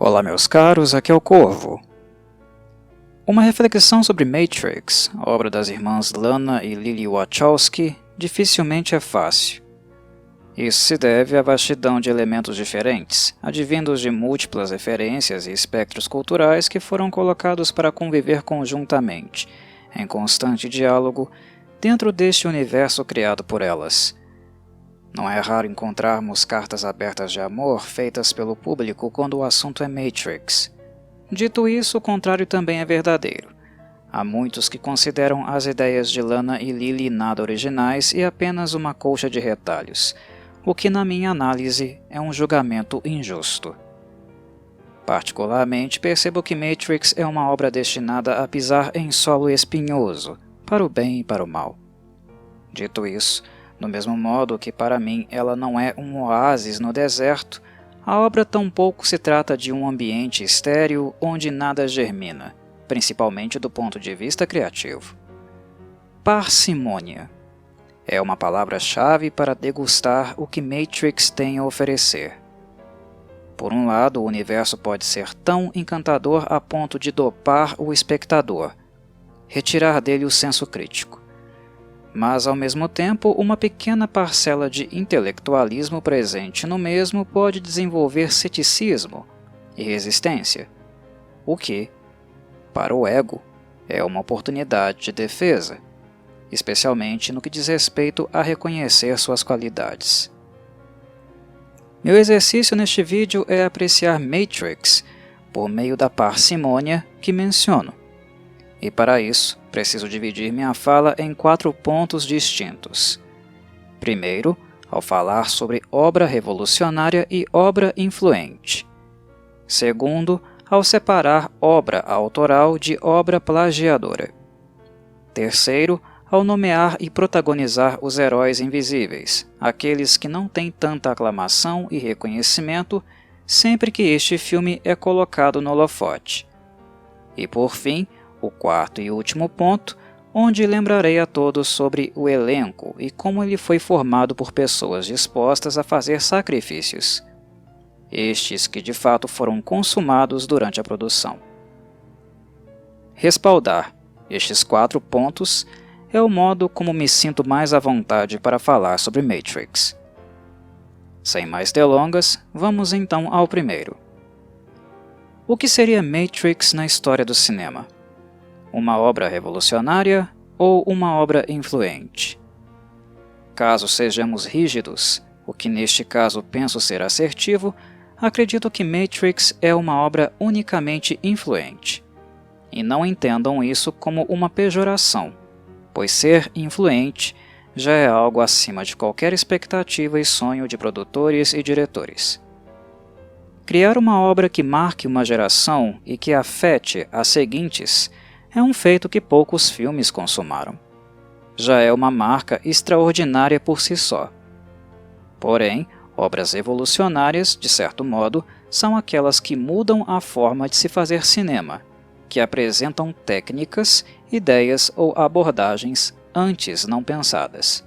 Olá meus caros, aqui é o Corvo. Uma reflexão sobre Matrix, obra das irmãs Lana e Lily Wachowski, dificilmente é fácil. Isso se deve à vastidão de elementos diferentes, advindos de múltiplas referências e espectros culturais que foram colocados para conviver conjuntamente, em constante diálogo, dentro deste universo criado por elas. Não é raro encontrarmos cartas abertas de amor feitas pelo público quando o assunto é Matrix. Dito isso, o contrário também é verdadeiro. Há muitos que consideram as ideias de Lana e Lily nada originais e apenas uma colcha de retalhos, o que na minha análise é um julgamento injusto. Particularmente, percebo que Matrix é uma obra destinada a pisar em solo espinhoso, para o bem e para o mal. Dito isso, do mesmo modo que para mim ela não é um oásis no deserto, a obra tampouco se trata de um ambiente estéril onde nada germina, principalmente do ponto de vista criativo. Parcimônia é uma palavra-chave para degustar o que Matrix tem a oferecer. Por um lado, o universo pode ser tão encantador a ponto de dopar o espectador, retirar dele o senso crítico. Mas, ao mesmo tempo, uma pequena parcela de intelectualismo presente no mesmo pode desenvolver ceticismo e resistência, o que, para o ego, é uma oportunidade de defesa, especialmente no que diz respeito a reconhecer suas qualidades. Meu exercício neste vídeo é apreciar Matrix por meio da parcimônia que menciono. E para isso, preciso dividir minha fala em 4 pontos distintos. Primeiro, ao falar sobre obra revolucionária e obra influente. Segundo, ao separar obra autoral de obra plagiadora. Terceiro, ao nomear e protagonizar os heróis invisíveis, aqueles que não têm tanta aclamação e reconhecimento sempre que este filme é colocado no holofote. E por fim, o quarto e último ponto, onde lembrarei a todos sobre o elenco e como ele foi formado por pessoas dispostas a fazer sacrifícios, estes que de fato foram consumados durante a produção. Respaldar estes 4 pontos é o modo como me sinto mais à vontade para falar sobre Matrix. Sem mais delongas, vamos então ao primeiro. O que seria Matrix na história do cinema? Uma obra revolucionária ou uma obra influente? Caso sejamos rígidos, o que neste caso penso ser assertivo, acredito que Matrix é uma obra unicamente influente. E não entendam isso como uma pejoração, pois ser influente já é algo acima de qualquer expectativa e sonho de produtores e diretores. Criar uma obra que marque uma geração e que afete as seguintes é um feito que poucos filmes consumaram. Já é uma marca extraordinária por si só. Porém, obras revolucionárias, de certo modo, são aquelas que mudam a forma de se fazer cinema, que apresentam técnicas, ideias ou abordagens antes não pensadas.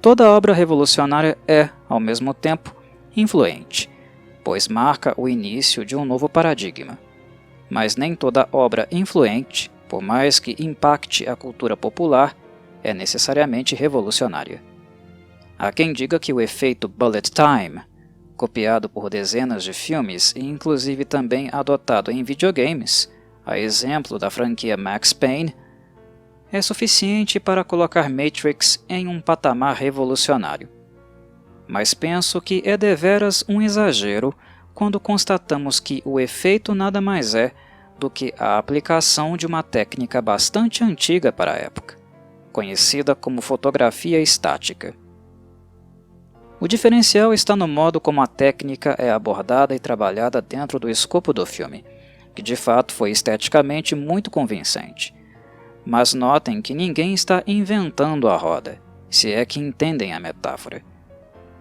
Toda obra revolucionária é, ao mesmo tempo, influente, pois marca o início de um novo paradigma. Mas nem toda obra influente, por mais que impacte a cultura popular, é necessariamente revolucionária. Há quem diga que o efeito bullet time, copiado por dezenas de filmes e inclusive também adotado em videogames, a exemplo da franquia Max Payne, é suficiente para colocar Matrix em um patamar revolucionário. Mas penso que é deveras um exagero quando constatamos que o efeito nada mais é do que a aplicação de uma técnica bastante antiga para a época, conhecida como fotografia estática. O diferencial está no modo como a técnica é abordada e trabalhada dentro do escopo do filme, que de fato foi esteticamente muito convincente. Mas notem que ninguém está inventando a roda, se é que entendem a metáfora.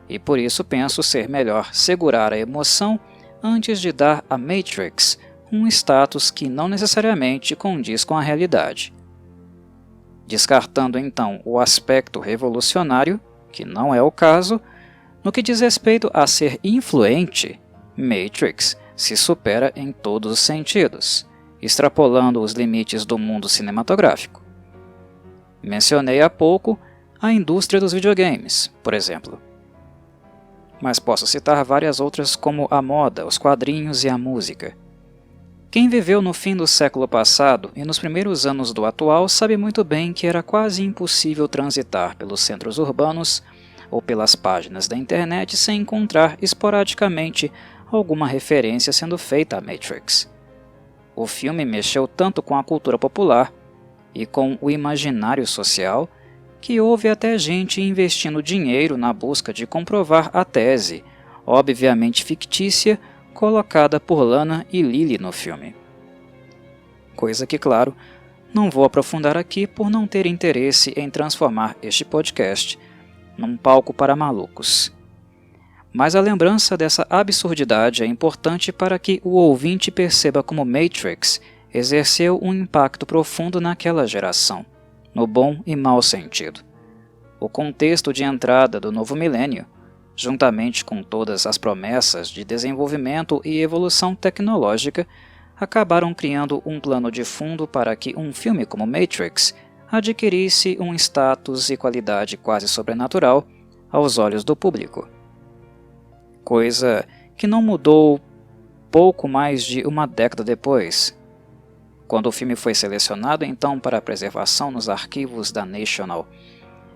E por isso penso ser melhor segurar a emoção antes de dar a Matrix um status que não necessariamente condiz com a realidade. Descartando então o aspecto revolucionário, que não é o caso, no que diz respeito a ser influente, Matrix se supera em todos os sentidos, extrapolando os limites do mundo cinematográfico. Mencionei há pouco a indústria dos videogames, por exemplo. Mas posso citar várias outras como a moda, os quadrinhos e a música. Quem viveu no fim do século passado e nos primeiros anos do atual sabe muito bem que era quase impossível transitar pelos centros urbanos ou pelas páginas da internet sem encontrar esporadicamente alguma referência sendo feita à Matrix. O filme mexeu tanto com a cultura popular e com o imaginário social que houve até gente investindo dinheiro na busca de comprovar a tese, obviamente fictícia, colocada por Lana e Lily no filme. Coisa que, claro, não vou aprofundar aqui por não ter interesse em transformar este podcast num palco para malucos. Mas a lembrança dessa absurdidade é importante para que o ouvinte perceba como Matrix exerceu um impacto profundo naquela geração, no bom e mau sentido. O contexto de entrada do novo milênio, juntamente com todas as promessas de desenvolvimento e evolução tecnológica, acabaram criando um plano de fundo para que um filme como Matrix adquirisse um status e qualidade quase sobrenatural aos olhos do público. Coisa que não mudou pouco mais de uma década depois, quando o filme foi selecionado então para preservação nos arquivos da National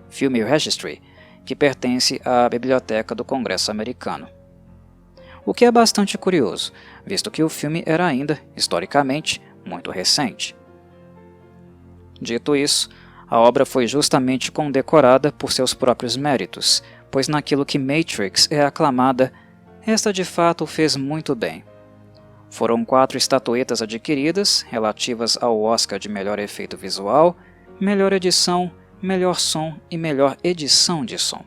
Film Registry, que pertence à Biblioteca do Congresso americano. O que é bastante curioso, visto que o filme era ainda, historicamente, muito recente. Dito isso, a obra foi justamente condecorada por seus próprios méritos, pois naquilo que Matrix é aclamada, esta de fato fez muito bem. Foram 4 estatuetas adquiridas, relativas ao Oscar de melhor efeito visual, melhor edição, melhor som e melhor edição de som.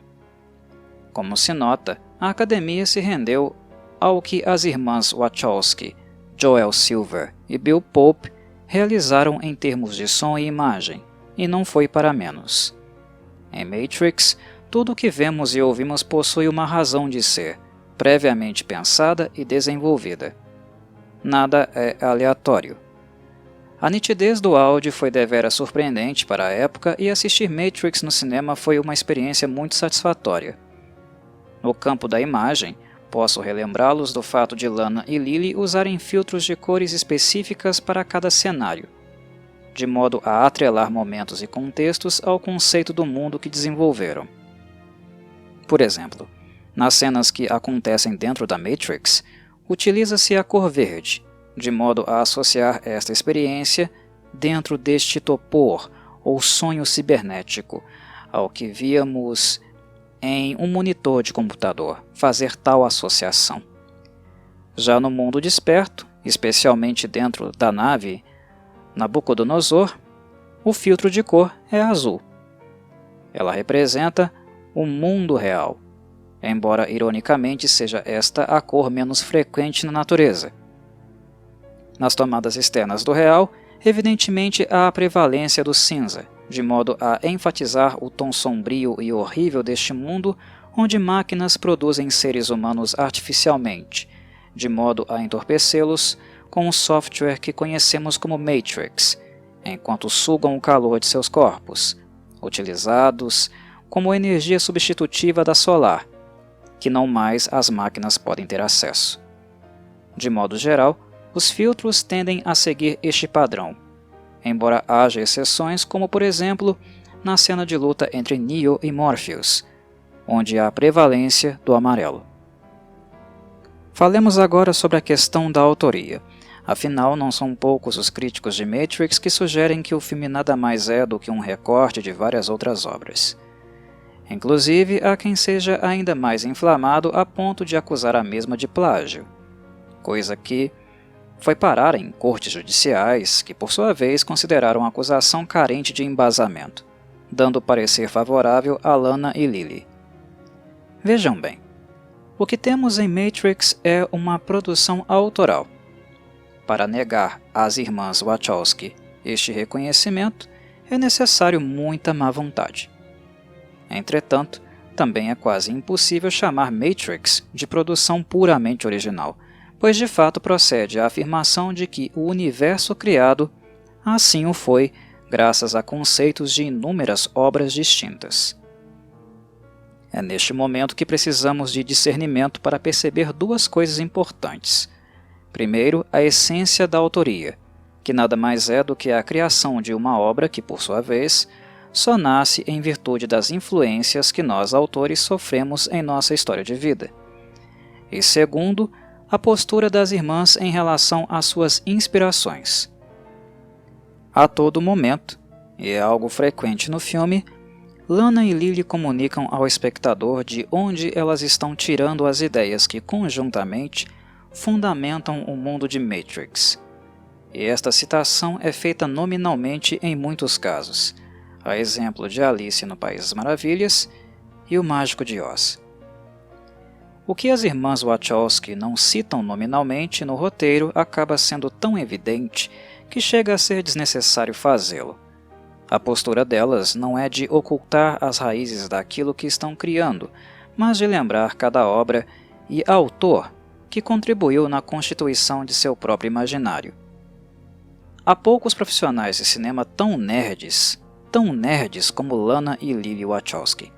Como se nota, a Academia se rendeu ao que as irmãs Wachowski, Joel Silver e Bill Pope realizaram em termos de som e imagem, e não foi para menos. Em Matrix, tudo o que vemos e ouvimos possui uma razão de ser, previamente pensada e desenvolvida. Nada é aleatório. A nitidez do áudio foi deveras surpreendente para a época e assistir Matrix no cinema foi uma experiência muito satisfatória. No campo da imagem, posso relembrá-los do fato de Lana e Lily usarem filtros de cores específicas para cada cenário, de modo a atrelar momentos e contextos ao conceito do mundo que desenvolveram. Por exemplo, nas cenas que acontecem dentro da Matrix, utiliza-se a cor verde, de modo a associar esta experiência dentro deste topor ou sonho cibernético, ao que víamos em um monitor de computador fazer tal associação. Já no mundo desperto, especialmente dentro da nave Nabucodonosor, o filtro de cor é azul. Ela representa o mundo real, embora ironicamente seja esta a cor menos frequente na natureza. Nas tomadas externas do real, evidentemente há a prevalência do cinza, de modo a enfatizar o tom sombrio e horrível deste mundo onde máquinas produzem seres humanos artificialmente, de modo a entorpecê-los com o software que conhecemos como Matrix, enquanto sugam o calor de seus corpos, utilizados como energia substitutiva da solar, que não mais as máquinas podem ter acesso. De modo geral, os filtros tendem a seguir este padrão, embora haja exceções como, por exemplo, na cena de luta entre Neo e Morpheus, onde há a prevalência do amarelo. Falemos agora sobre a questão da autoria. Afinal, não são poucos os críticos de Matrix que sugerem que o filme nada mais é do que um recorte de várias outras obras. Inclusive, há quem seja ainda mais inflamado a ponto de acusar a mesma de plágio, coisa que foi parar em cortes judiciais que, por sua vez, consideraram a acusação carente de embasamento, dando parecer favorável a Lana e Lily. Vejam bem, o que temos em Matrix é uma produção autoral. Para negar às irmãs Wachowski este reconhecimento, é necessário muita má vontade. Entretanto, também é quase impossível chamar Matrix de produção puramente original, pois de fato procede a afirmação de que o universo criado assim o foi graças a conceitos de inúmeras obras distintas. É neste momento que precisamos de discernimento para perceber duas coisas importantes. Primeiro, a essência da autoria, que nada mais é do que a criação de uma obra que, por sua vez, só nasce em virtude das influências que nós, autores, sofremos em nossa história de vida. E segundo, a postura das irmãs em relação às suas inspirações. A todo momento, e é algo frequente no filme, Lana e Lily comunicam ao espectador de onde elas estão tirando as ideias que, conjuntamente, fundamentam o mundo de Matrix. E esta citação é feita nominalmente em muitos casos, a exemplo de Alice no País das Maravilhas e O Mágico de Oz. O que as irmãs Wachowski não citam nominalmente no roteiro acaba sendo tão evidente que chega a ser desnecessário fazê-lo. A postura delas não é de ocultar as raízes daquilo que estão criando, mas de lembrar cada obra e autor que contribuiu na constituição de seu próprio imaginário. Há poucos profissionais de cinema tão nerds como Lana e Lily Wachowski.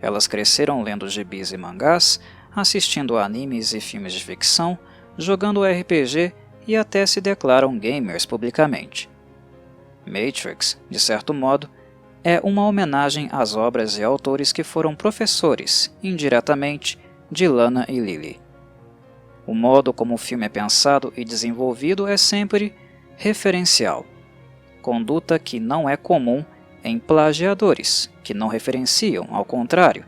Elas cresceram lendo gibis e mangás, assistindo a animes e filmes de ficção, jogando RPG e até se declaram gamers publicamente. Matrix, de certo modo, é uma homenagem às obras e autores que foram professores, indiretamente, de Lana e Lily. O modo como o filme é pensado e desenvolvido é sempre referencial, conduta que não é comum em plagiadores, que não referenciam, ao contrário,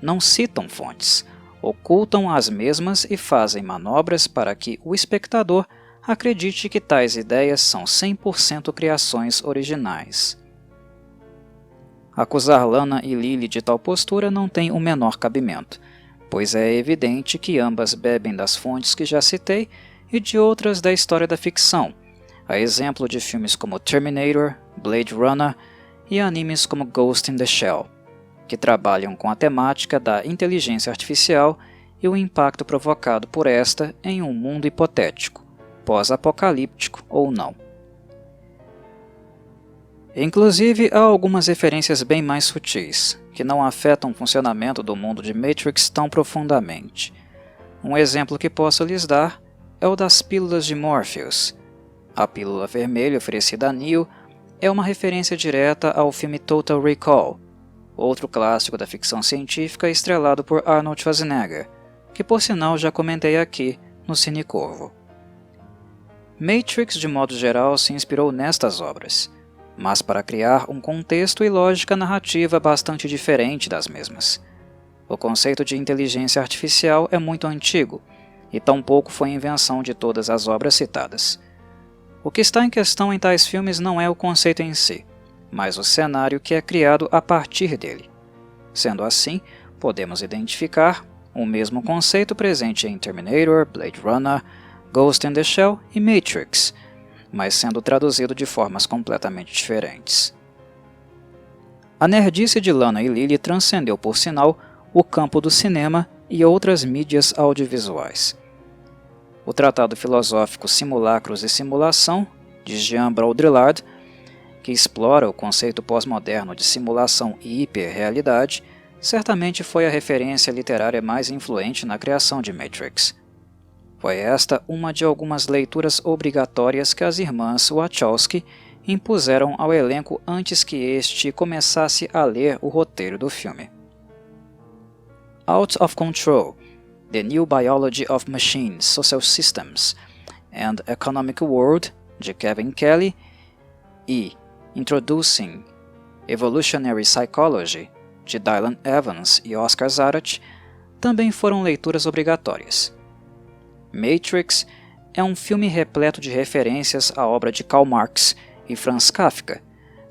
não citam fontes, ocultam as mesmas e fazem manobras para que o espectador acredite que tais ideias são 100% criações originais. Acusar Lana e Lily de tal postura não tem o menor cabimento, pois é evidente que ambas bebem das fontes que já citei e de outras da história da ficção, a exemplo de filmes como Terminator, Blade Runner e animes como Ghost in the Shell, que trabalham com a temática da inteligência artificial e o impacto provocado por esta em um mundo hipotético, pós-apocalíptico ou não. Inclusive, há algumas referências bem mais sutis, que não afetam o funcionamento do mundo de Matrix tão profundamente. Um exemplo que posso lhes dar é o das pílulas de Morpheus. A pílula vermelha oferecida a Neo é uma referência direta ao filme Total Recall, outro clássico da ficção científica estrelado por Arnold Schwarzenegger, que por sinal já comentei aqui no Cine Corvo. Matrix, de modo geral, se inspirou nestas obras, mas para criar um contexto e lógica narrativa bastante diferente das mesmas. O conceito de inteligência artificial é muito antigo, e tampouco foi invenção de todas as obras citadas. O que está em questão em tais filmes não é o conceito em si, mas o cenário que é criado a partir dele. Sendo assim, podemos identificar o mesmo conceito presente em Terminator, Blade Runner, Ghost in the Shell e Matrix, mas sendo traduzido de formas completamente diferentes. A nerdice de Lana e Lily transcendeu, por sinal, o campo do cinema e outras mídias audiovisuais. O tratado filosófico Simulacros e Simulação, de Jean Baudrillard, que explora o conceito pós-moderno de simulação e hiperrealidade, certamente foi a referência literária mais influente na criação de Matrix. Foi esta uma de algumas leituras obrigatórias que as irmãs Wachowski impuseram ao elenco antes que este começasse a ler o roteiro do filme. Out of Control, The New Biology of Machines, Social Systems and Economic World, de Kevin Kelly, e Introducing Evolutionary Psychology, de Dylan Evans e Oscar Zarat, também foram leituras obrigatórias. Matrix é um filme repleto de referências à obra de Karl Marx e Franz Kafka,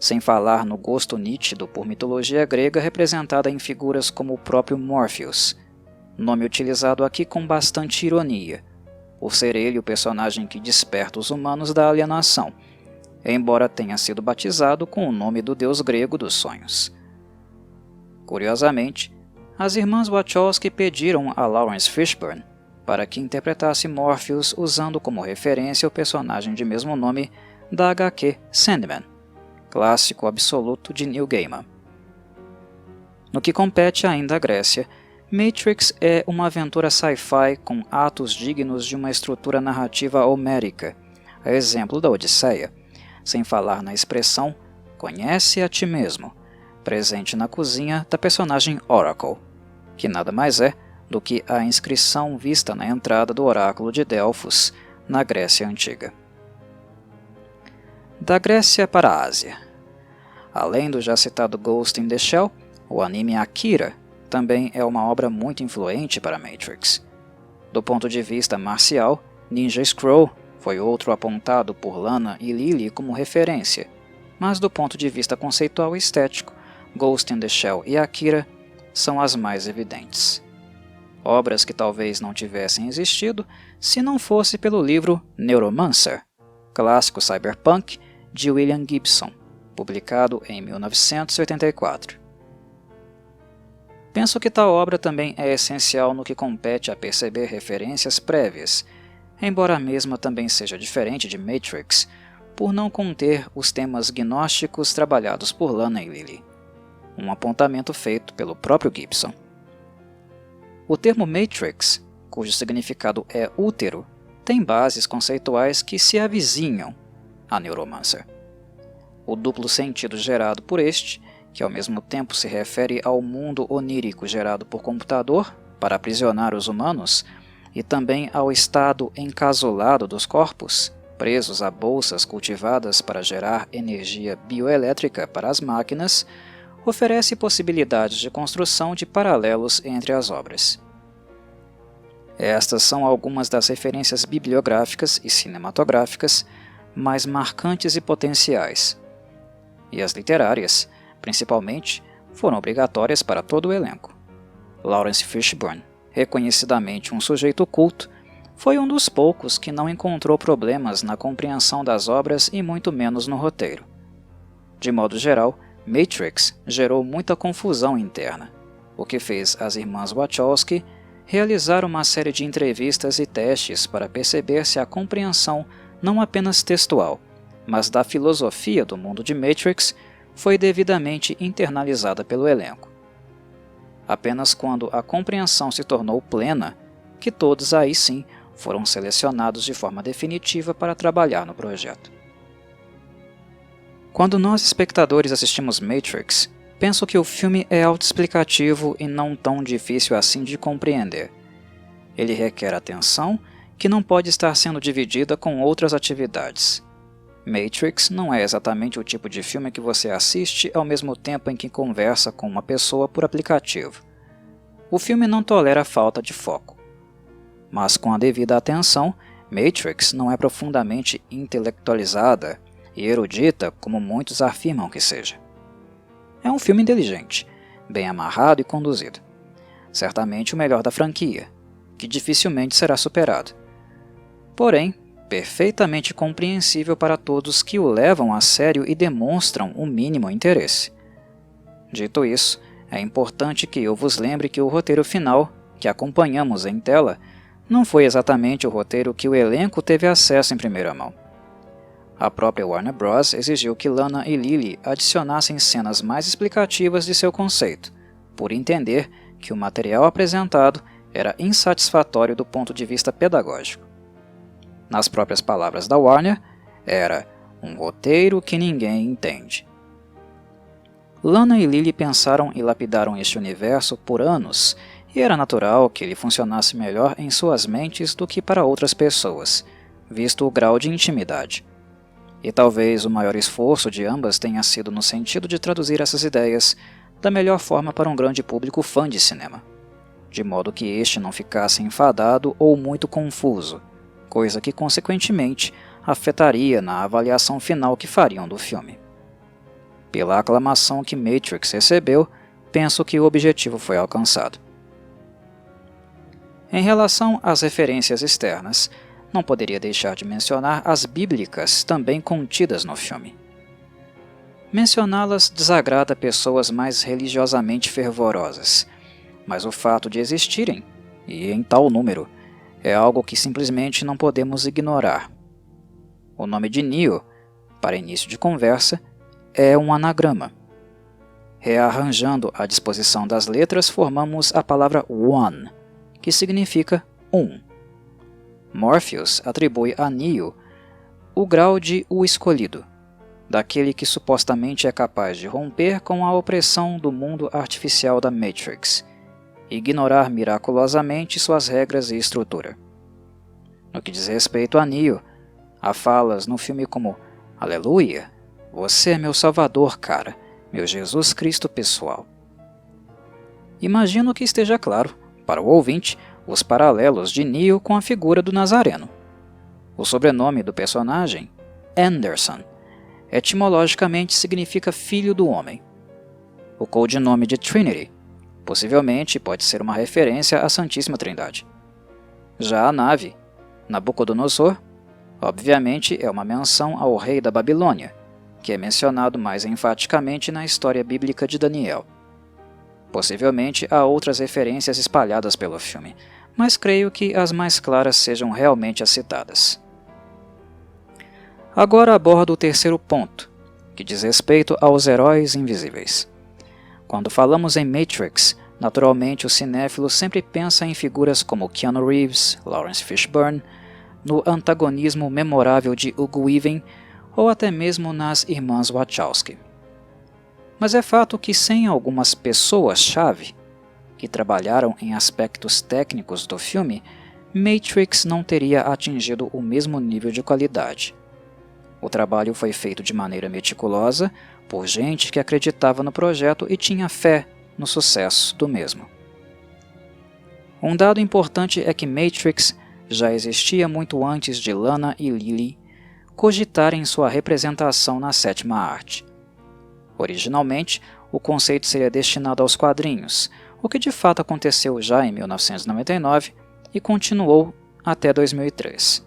sem falar no gosto nítido por mitologia grega representada em figuras como o próprio Morpheus, nome utilizado aqui com bastante ironia, por ser ele o personagem que desperta os humanos da alienação, embora tenha sido batizado com o nome do deus grego dos sonhos. Curiosamente, as irmãs Wachowski pediram a Lawrence Fishburne, para que interpretasse Morpheus usando como referência o personagem de mesmo nome da HQ Sandman, clássico absoluto de Neil Gaiman. No que compete ainda à Grécia, Matrix é uma aventura sci-fi com atos dignos de uma estrutura narrativa homérica, a exemplo da Odisseia, sem falar na expressão "conhece a ti mesmo", presente na cozinha da personagem Oracle, que nada mais é do que a inscrição vista na entrada do oráculo de Delfos, na Grécia Antiga. Da Grécia para a Ásia. Além do já citado Ghost in the Shell, o anime Akira também é uma obra muito influente para Matrix. Do ponto de vista marcial, Ninja Scroll foi outro apontado por Lana e Lily como referência, mas do ponto de vista conceitual e estético, Ghost in the Shell e Akira são as mais evidentes. Obras que talvez não tivessem existido se não fosse pelo livro Neuromancer, clássico cyberpunk de William Gibson, publicado em 1984. Penso que tal obra também é essencial no que compete a perceber referências prévias, embora a mesma também seja diferente de Matrix, por não conter os temas gnósticos trabalhados por Lana e Lily, um apontamento feito pelo próprio Gibson. O termo Matrix, cujo significado é útero, tem bases conceituais que se avizinham a Neuromancer. O duplo sentido gerado por este, que ao mesmo tempo se refere ao mundo onírico gerado por computador para aprisionar os humanos, e também ao estado encasulado dos corpos, presos a bolsas cultivadas para gerar energia bioelétrica para as máquinas, oferece possibilidades de construção de paralelos entre as obras. Estas são algumas das referências bibliográficas e cinematográficas mais marcantes e potenciais, e as literárias, principalmente, foram obrigatórias para todo o elenco. Lawrence Fishburne, reconhecidamente um sujeito culto, foi um dos poucos que não encontrou problemas na compreensão das obras e muito menos no roteiro. De modo geral, Matrix gerou muita confusão interna, o que fez as irmãs Wachowski realizar uma série de entrevistas e testes para perceber se a compreensão não apenas textual, mas da filosofia do mundo de Matrix foi devidamente internalizada pelo elenco. Apenas quando a compreensão se tornou plena, que todos aí sim foram selecionados de forma definitiva para trabalhar no projeto. Quando nós espectadores assistimos Matrix, penso que o filme é autoexplicativo e não tão difícil assim de compreender. Ele requer atenção que não pode estar sendo dividida com outras atividades. Matrix não é exatamente o tipo de filme que você assiste ao mesmo tempo em que conversa com uma pessoa por aplicativo. O filme não tolera a falta de foco. Mas com a devida atenção, Matrix não é profundamente intelectualizada e erudita como muitos afirmam que seja. É um filme inteligente, bem amarrado e conduzido. Certamente o melhor da franquia, que dificilmente será superado. Porém, perfeitamente compreensível para todos que o levam a sério e demonstram o mínimo interesse. Dito isso, é importante que eu vos lembre que o roteiro final, que acompanhamos em tela, não foi exatamente o roteiro que o elenco teve acesso em primeira mão. A própria Warner Bros. Exigiu que Lana e Lily adicionassem cenas mais explicativas de seu conceito, por entender que o material apresentado era insatisfatório do ponto de vista pedagógico. Nas próprias palavras da Warner, era um roteiro que ninguém entende. Lana e Lily pensaram e lapidaram este universo por anos, e era natural que ele funcionasse melhor em suas mentes do que para outras pessoas, visto o grau de intimidade. E talvez o maior esforço de ambas tenha sido no sentido de traduzir essas ideias da melhor forma para um grande público fã de cinema, de modo que este não ficasse enfadado ou muito confuso, coisa que consequentemente afetaria na avaliação final que fariam do filme. Pela aclamação que Matrix recebeu, penso que o objetivo foi alcançado. Em relação às referências externas, não poderia deixar de mencionar as bíblicas também contidas no filme. Mencioná-las desagrada pessoas mais religiosamente fervorosas, mas o fato de existirem, e em tal número, é algo que simplesmente não podemos ignorar. O nome de Neo, para início de conversa, é um anagrama. Rearranjando a disposição das letras, formamos a palavra One, que significa um. Morpheus atribui a Neo o grau de o escolhido, daquele que supostamente é capaz de romper com a opressão do mundo artificial da Matrix e ignorar miraculosamente suas regras e estrutura. No que diz respeito a Neo, há falas no filme como Aleluia, você é meu salvador, cara, meu Jesus Cristo pessoal. Imagino que esteja claro, para o ouvinte, os paralelos de Neo com a figura do Nazareno. O sobrenome do personagem, Anderson, etimologicamente significa filho do homem. O codinome de Trinity possivelmente pode ser uma referência à Santíssima Trindade. Já a nave, Nabucodonosor, obviamente é uma menção ao rei da Babilônia, que é mencionado mais enfaticamente na história bíblica de Daniel. Possivelmente há outras referências espalhadas pelo filme, mas creio que as mais claras sejam realmente as citadas. Agora abordo o terceiro ponto, que diz respeito aos heróis invisíveis. Quando falamos em Matrix, naturalmente o cinéfilo sempre pensa em figuras como Keanu Reeves, Lawrence Fishburne, no antagonismo memorável de Hugo Weaving ou até mesmo nas irmãs Wachowski. Mas é fato que sem algumas pessoas-chave que trabalharam em aspectos técnicos do filme, Matrix não teria atingido o mesmo nível de qualidade. O trabalho foi feito de maneira meticulosa por gente que acreditava no projeto e tinha fé no sucesso do mesmo. Um dado importante é que Matrix já existia muito antes de Lana e Lily cogitarem sua representação na sétima arte. Originalmente, o conceito seria destinado aos quadrinhos, o que de fato aconteceu já em 1999 e continuou até 2003.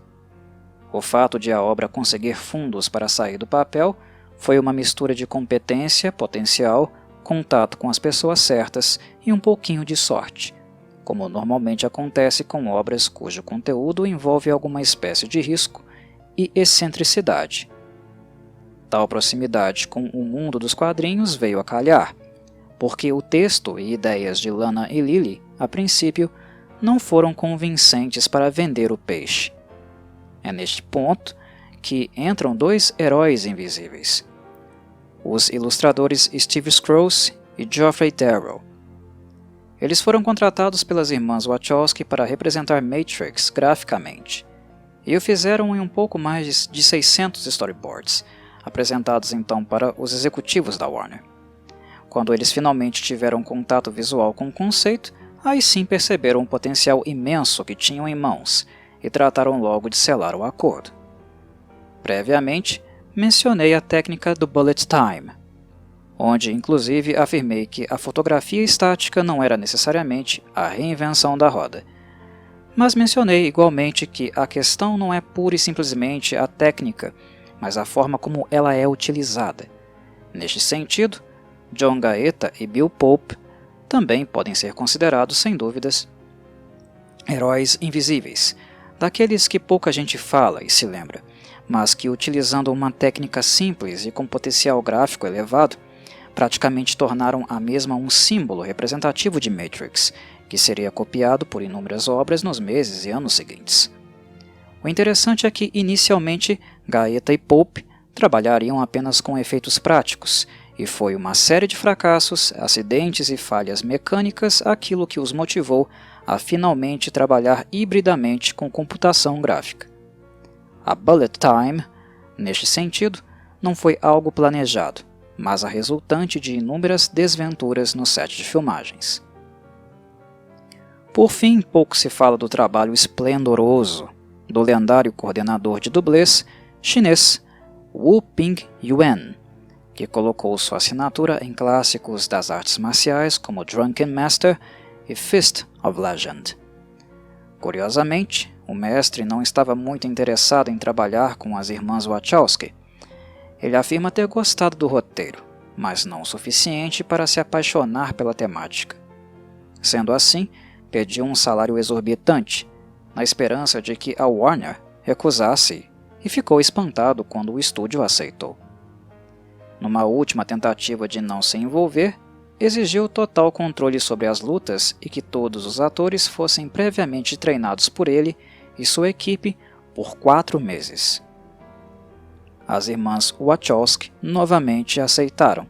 O fato de a obra conseguir fundos para sair do papel foi uma mistura de competência, potencial, contato com as pessoas certas e um pouquinho de sorte, como normalmente acontece com obras cujo conteúdo envolve alguma espécie de risco e excentricidade. Tal proximidade com o mundo dos quadrinhos veio a calhar, porque o texto e ideias de Lana e Lily, a princípio, não foram convincentes para vender o peixe. É neste ponto que entram dois heróis invisíveis, os ilustradores Steve Skroce e Geoffrey Darrow. Eles foram contratados pelas irmãs Wachowski para representar Matrix graficamente, e o fizeram em um pouco mais de 600 storyboards, apresentados então para os executivos da Warner. Quando eles finalmente tiveram contato visual com o conceito, aí sim perceberam o potencial imenso que tinham em mãos e trataram logo de selar o acordo. Previamente, mencionei a técnica do bullet time, onde inclusive afirmei que a fotografia estática não era necessariamente a reinvenção da roda. Mas mencionei igualmente que a questão não é pura e simplesmente a técnica, mas a forma como ela é utilizada. Neste sentido, John Gaeta e Bill Pope também podem ser considerados, sem dúvidas, heróis invisíveis, daqueles que pouca gente fala e se lembra, mas que utilizando uma técnica simples e com potencial gráfico elevado, praticamente tornaram a mesma um símbolo representativo de Matrix, que seria copiado por inúmeras obras nos meses e anos seguintes. O interessante é que, inicialmente, Gaeta e Pope trabalhariam apenas com efeitos práticos, e foi uma série de fracassos, acidentes e falhas mecânicas aquilo que os motivou a finalmente trabalhar hibridamente com computação gráfica. A bullet time, neste sentido, não foi algo planejado, mas a resultante de inúmeras desventuras no set de filmagens. Por fim, pouco se fala do trabalho esplendoroso do lendário coordenador de dublês chinês Wu Ping-yuan, que colocou sua assinatura em clássicos das artes marciais como Drunken Master e Fist of Legend. Curiosamente, o mestre não estava muito interessado em trabalhar com as irmãs Wachowski. Ele afirma ter gostado do roteiro, mas não o suficiente para se apaixonar pela temática. Sendo assim, pediu um salário exorbitante, na esperança de que a Warner recusasse, e ficou espantado quando o estúdio aceitou. Numa última tentativa de não se envolver, exigiu total controle sobre as lutas e que todos os atores fossem previamente treinados por ele e sua equipe por 4 meses. As irmãs Wachowski novamente aceitaram,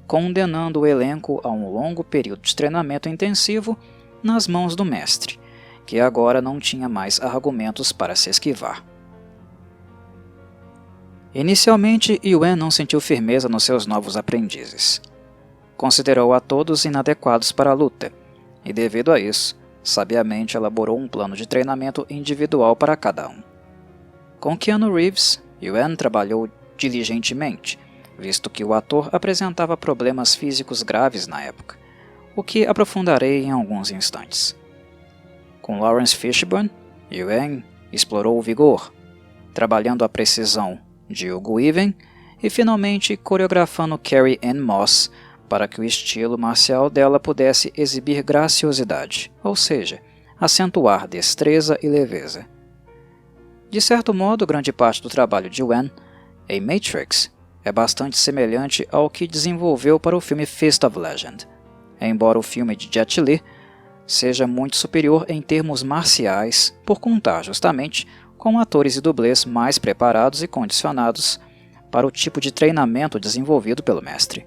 condenando o elenco a um longo período de treinamento intensivo nas mãos do mestre, que agora não tinha mais argumentos para se esquivar. Inicialmente, Yuen não sentiu firmeza nos seus novos aprendizes. Considerou a todos inadequados para a luta, e devido a isso, sabiamente elaborou um plano de treinamento individual para cada um. Com Keanu Reeves, Yuen trabalhou diligentemente, visto que o ator apresentava problemas físicos graves na época, o que aprofundarei em alguns instantes. Com Lawrence Fishburne, Yuen explorou o vigor, trabalhando a precisão de Hugo Weaving e finalmente coreografando Carrie-Anne Moss para que o estilo marcial dela pudesse exibir graciosidade, ou seja, acentuar destreza e leveza. De certo modo, grande parte do trabalho de Yuen em Matrix é bastante semelhante ao que desenvolveu para o filme Fist of Legend, embora o filme de Jet Li seja muito superior em termos marciais por contar justamente com atores e dublês mais preparados e condicionados para o tipo de treinamento desenvolvido pelo mestre.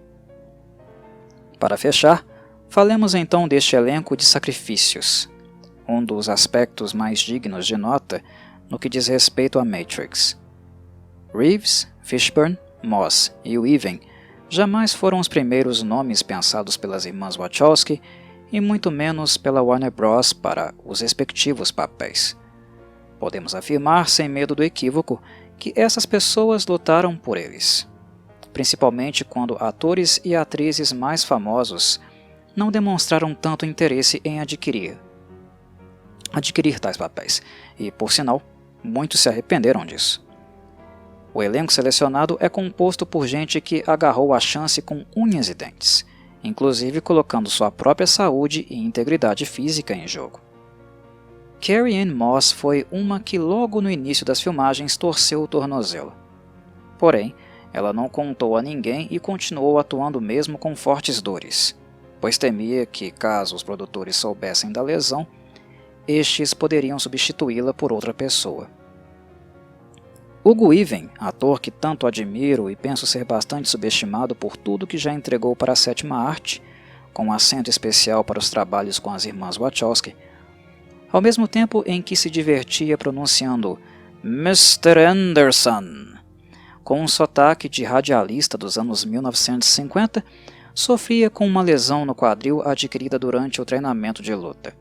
Para fechar, falemos então deste elenco de sacrifícios, um dos aspectos mais dignos de nota no que diz respeito a Matrix. Reeves, Fishburne, Moss e Weaving jamais foram os primeiros nomes pensados pelas irmãs Wachowski e muito menos pela Warner Bros. Para os respectivos papéis. Podemos afirmar, sem medo do equívoco, que essas pessoas lutaram por eles, principalmente quando atores e atrizes mais famosos não demonstraram tanto interesse em adquirir tais papéis, e, por sinal, muitos se arrependeram disso. O elenco selecionado é composto por gente que agarrou a chance com unhas e dentes, inclusive colocando sua própria saúde e integridade física em jogo. Carrie-Anne Moss foi uma que logo no início das filmagens torceu o tornozelo. Porém, ela não contou a ninguém e continuou atuando mesmo com fortes dores, pois temia que, caso os produtores soubessem da lesão, estes poderiam substituí-la por outra pessoa. Hugo Weaving, ator que tanto admiro e penso ser bastante subestimado por tudo que já entregou para a sétima arte, com acento especial para os trabalhos com as irmãs Wachowski, ao mesmo tempo em que se divertia pronunciando Mr. Anderson, com um sotaque de radialista dos anos 1950, sofria com uma lesão no quadril adquirida durante o treinamento de luta.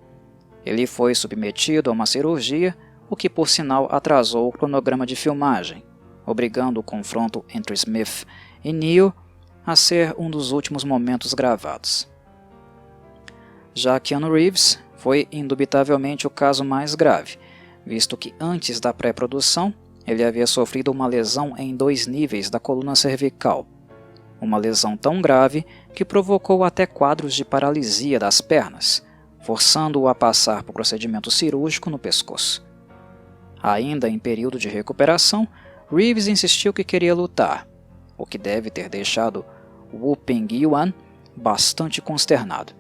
Ele foi submetido a uma cirurgia, o que por sinal atrasou o cronograma de filmagem, obrigando o confronto entre Smith e Neo a ser um dos últimos momentos gravados. Já Keanu Reeves foi indubitavelmente o caso mais grave, visto que antes da pré-produção ele havia sofrido uma lesão em 2 níveis da coluna cervical, uma lesão tão grave que provocou até quadros de paralisia das pernas, forçando-o a passar por procedimento cirúrgico no pescoço. Ainda em período de recuperação, Reeves insistiu que queria lutar, o que deve ter deixado Wu Peng-yuan bastante consternado.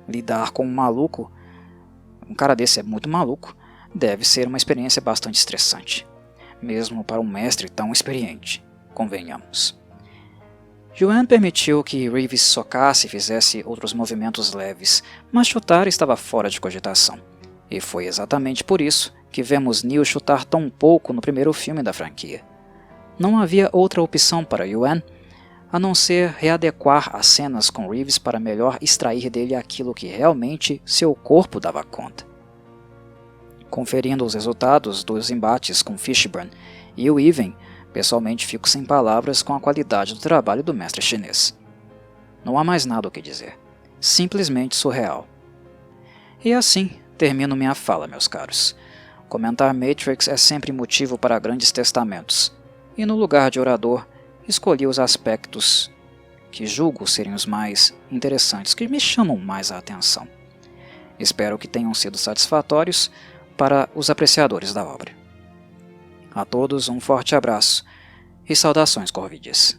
Lidar com um cara desse é muito maluco, deve ser uma experiência bastante estressante, mesmo para um mestre tão experiente, convenhamos. Yuen permitiu que Reeves socasse e fizesse outros movimentos leves, mas chutar estava fora de cogitação, e foi exatamente por isso que vemos Neo chutar tão pouco no primeiro filme da franquia. Não havia outra opção para Yuen a não ser readequar as cenas com Reeves para melhor extrair dele aquilo que realmente seu corpo dava conta. Conferindo os resultados dos embates com Fishburne e Weaving, pessoalmente fico sem palavras com a qualidade do trabalho do mestre chinês. Não há mais nada o que dizer. Simplesmente surreal. E assim termino minha fala, meus caros. Comentar Matrix é sempre motivo para grandes testamentos, e no lugar de orador, escolhi os aspectos que julgo serem os mais interessantes, que me chamam mais a atenção. Espero que tenham sido satisfatórios, para os apreciadores da obra. A todos um forte abraço e saudações corvides.